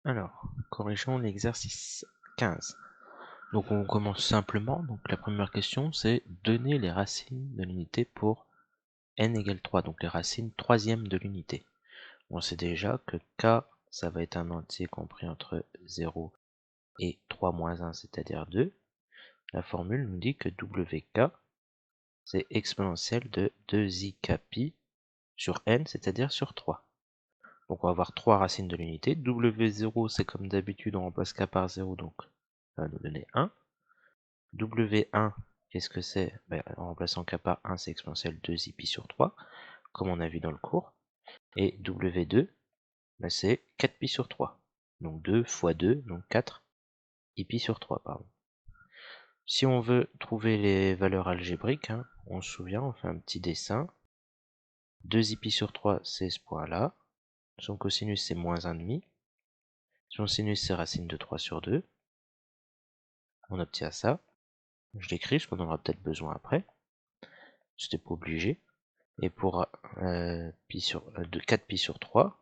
Alors, corrigeons l'exercice 15. Donc on commence simplement. Donc la première question c'est donner les racines de l'unité pour n égale 3, donc les racines troisième de l'unité. On sait déjà que k ça va être un entier compris entre 0 et 3 moins 1, c'est-à-dire 2. La formule nous dit que wk c'est exponentielle de 2ik pi sur n, c'est-à-dire sur 3. Donc on va avoir 3 racines de l'unité. W0 c'est comme d'habitude, on remplace k par 0, donc ça va nous donner 1. W1, qu'est-ce que c'est? En remplaçant k par 1, c'est exponentielle 2i pi sur 3, comme on a vu dans le cours. Et W2, c'est 4 pi sur 3. Donc 2 fois 2, donc 4 i pi sur 3, pardon. Si on veut trouver les valeurs algébriques, on se souvient, on fait un petit dessin. 2i pi sur 3, c'est ce point-là. Son cosinus, c'est moins 1,5. Son sinus, c'est racine de 3 sur 2. On obtient ça. Je l'écris, parce qu'on en aura peut-être besoin après. C'était pas obligé. Et pour 4 pi sur 3,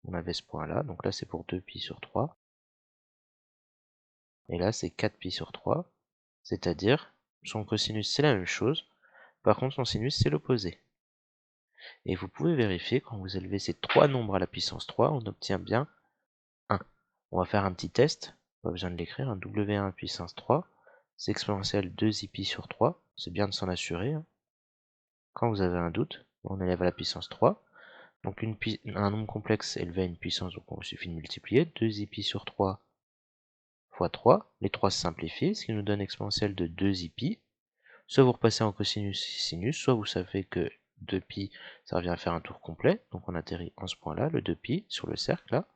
on avait ce point-là. Donc là, c'est pour 2 pi sur 3. Et là, c'est 4 pi sur 3. C'est-à-dire, son cosinus, c'est la même chose. Par contre, son sinus, c'est l'opposé. Et vous pouvez vérifier, quand vous élevez ces trois nombres à la puissance 3, on obtient bien 1. On va faire un petit test. Pas besoin de l'écrire. W1 puissance 3, c'est exponentielle 2i pi sur 3. C'est bien de s'en assurer. Quand vous avez un doute, on élève à la puissance 3. Donc un nombre complexe élevé à une puissance, donc il suffit de multiplier. 2i pi sur 3 fois 3. Les 3 se simplifient, ce qui nous donne exponentielle de 2i pi. Soit vous repassez en cosinus et sinus, soit vous savez que 2pi, ça revient à faire un tour complet. Donc on atterrit en ce point-là, le 2pi, sur le cercle là,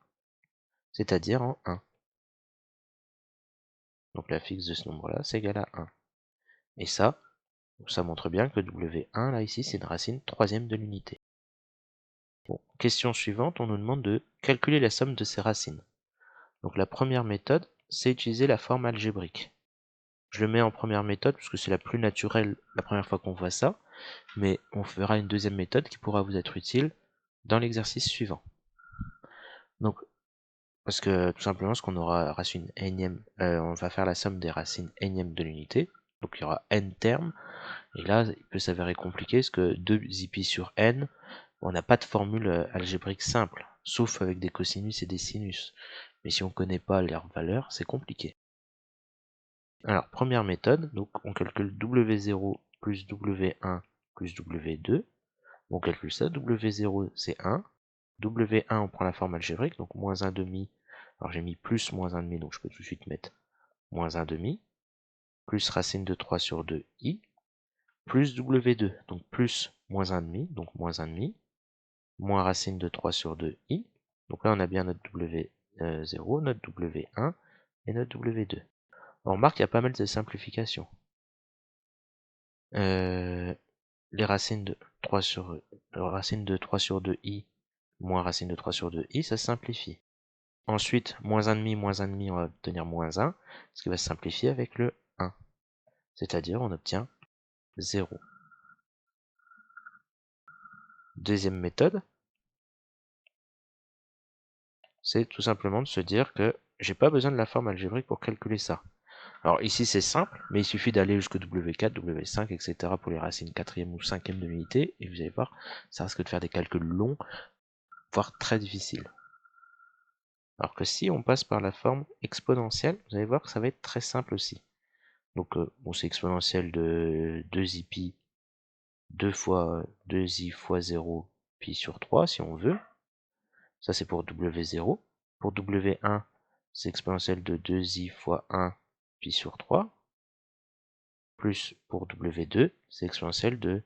c'est-à-dire en 1. Donc la fixe de ce nombre-là, c'est égal à 1. Et ça montre bien que W1, là, ici, c'est une racine troisième de l'unité. Bon, question suivante, on nous demande de calculer la somme de ces racines. Donc la première méthode, c'est utiliser la forme algébrique. Je le mets en première méthode parce que c'est la plus naturelle la première fois qu'on voit ça, mais on fera une deuxième méthode qui pourra vous être utile dans l'exercice suivant. Donc, parce que tout simplement, ce qu'on aura racine énième, on va faire la somme des racines énièmes de l'unité, donc il y aura n termes, et là, il peut s'avérer compliqué parce que 2pi sur n, on n'a pas de formule algébrique simple, sauf avec des cosinus et des sinus. Mais si on ne connaît pas leurs valeurs, c'est compliqué. Alors, première méthode, donc on calcule W0 plus W1 plus W2. On calcule ça, W0 c'est 1. W1 on prend la forme algébrique, donc moins 1 demi. Alors j'ai mis plus moins 1 demi, donc je peux tout de suite mettre moins 1 demi. Plus racine de 3 sur 2i. Plus W2, donc plus moins 1 demi, donc moins 1 demi. Moins racine de 3 sur 2i. Donc là on a bien notre W0, notre W1 et notre W2. On remarque qu'il y a pas mal de simplifications. Les racines de 3 sur, racine de 3 sur 2i moins racine de 3 sur 2i, ça se simplifie. Ensuite, moins 1,5, on va obtenir moins 1, ce qui va se simplifier avec le 1. C'est-à-dire, on obtient 0. Deuxième méthode, c'est tout simplement de se dire que j'ai pas besoin de la forme algébrique pour calculer ça. Alors ici c'est simple, mais il suffit d'aller jusqu'au W4, W5, etc. pour les racines 4e ou 5e de l'unité, et vous allez voir, ça risque de faire des calculs longs, voire très difficiles. Alors que si on passe par la forme exponentielle, vous allez voir que ça va être très simple aussi. Donc bon, c'est exponentielle de 2i pi 2 fois 2i fois 0 pi sur 3 si on veut. Ça c'est pour W0. Pour W1, c'est exponentielle de 2i fois 1 pi sur 3. Plus pour W2, c'est exponentielle de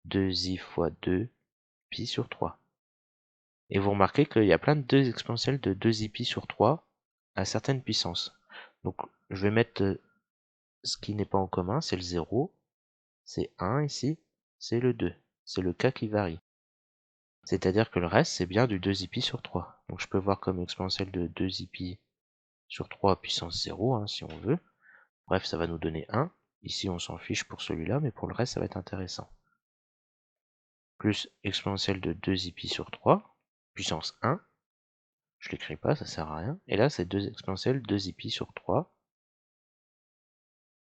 2i fois 2 pi sur 3. Et vous remarquez qu'il y a plein de 2 exponentielles de 2i pi sur 3 à certaines puissances. Donc je vais mettre ce qui n'est pas en commun, c'est le 0, c'est 1 ici, c'est le 2. C'est le cas qui varie. C'est-à-dire que le reste, c'est bien du 2i pi sur 3. Donc je peux voir comme exponentielle de 2i pi sur 3 puissance 0, si on veut. Bref, ça va nous donner 1. Ici, on s'en fiche pour celui-là, mais pour le reste, ça va être intéressant. Plus exponentielle de 2i pi sur 3, puissance 1. Je l'écris pas, ça sert à rien. Et là, c'est 2 exponentielle 2 pi sur 3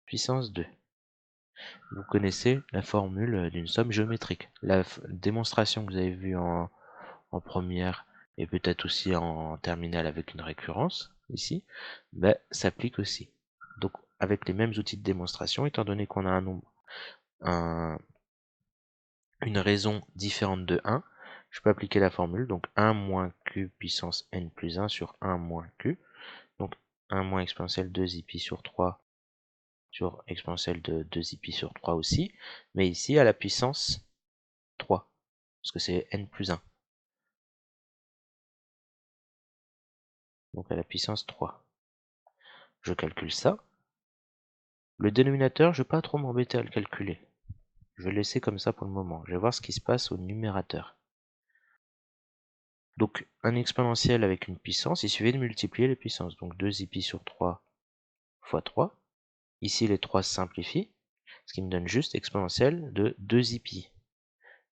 puissance 2. Vous connaissez la formule d'une somme géométrique. La démonstration que vous avez vue en première et peut-être aussi en terminale avec une récurrence, ici, ben, s'applique aussi. Donc, avec les mêmes outils de démonstration, étant donné qu'on a un nombre, une raison différente de 1, je peux appliquer la formule, donc 1 moins q puissance n plus 1 sur 1 moins q, donc 1 moins exponentielle 2 pi sur 3 sur exponentielle de 2 pi sur 3 aussi, mais ici à la puissance 3, parce que c'est n plus 1. Donc à la puissance 3. Je calcule ça. Le dénominateur, je ne vais pas trop m'embêter à le calculer. Je vais le laisser comme ça pour le moment. Je vais voir ce qui se passe au numérateur. Donc un exponentiel avec une puissance, il suffit de multiplier les puissances. Donc 2 pi sur 3 fois 3. Ici les 3 se simplifient, ce qui me donne juste exponentielle de 2 pi.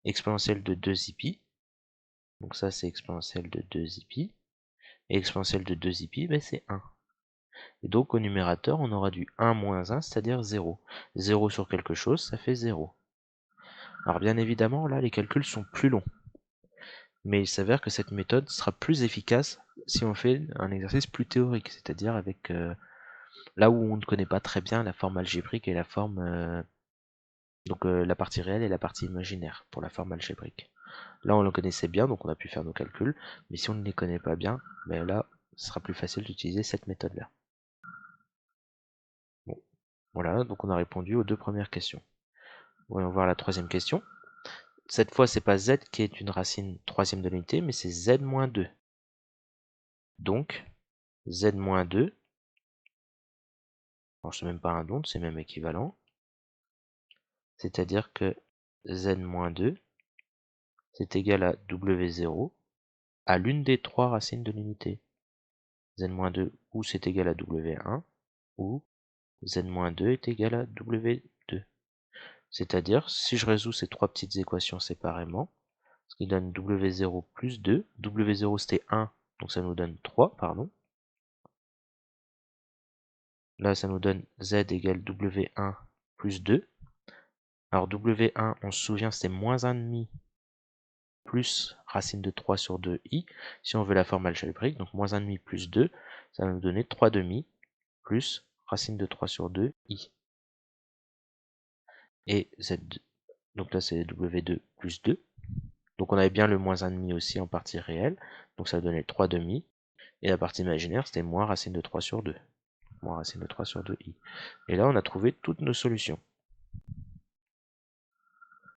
Exponentielle de 2 pi. Donc ça c'est exponentielle de 2 pi. Et exponentielle de 2 pi, ben, c'est 1. Et donc au numérateur, on aura du 1 moins 1, c'est-à-dire 0. 0 sur quelque chose, ça fait 0. Alors bien évidemment, là, les calculs sont plus longs. Mais il s'avère que cette méthode sera plus efficace si on fait un exercice plus théorique, c'est-à-dire avec là où on ne connaît pas très bien la forme algébrique et la forme donc la partie réelle et la partie imaginaire pour la forme algébrique. Là on le connaissait bien, donc on a pu faire nos calculs, mais si on ne les connaît pas bien, ben là ce sera plus facile d'utiliser cette méthode-là. Bon, voilà, donc on a répondu aux 2 premières questions. Voyons voir la troisième question. Cette fois, c'est pas z qui est une racine troisième de l'unité, mais c'est z-2. Donc, z-2, alors c'est même pas un donc, c'est même équivalent. C'est-à-dire que z-2, c'est égal à w0 à l'une des 3 racines de l'unité. z-2 ou c'est égal à w1, ou z-2 est égal à w2. C'est-à-dire, si je résous ces 3 petites équations séparément, ce qui donne w0 plus 2, w0 c'était 1, donc ça nous donne 3, pardon. Là, ça nous donne z égale w1 plus 2. Alors w1, on se souvient, c'est moins 1,5 plus racine de 3 sur 2i. Si on veut la forme algébrique, donc moins 1,5 plus 2, ça va nous donner 3,5 plus racine de 3 sur 2i. Et z, donc là c'est w2 plus 2. Donc on avait bien le moins 1,5 aussi en partie réelle, donc ça donnait 3,5. Et la partie imaginaire, c'était moins racine de 3 sur 2. Moins racine de 3 sur 2i. Et là, on a trouvé toutes nos solutions.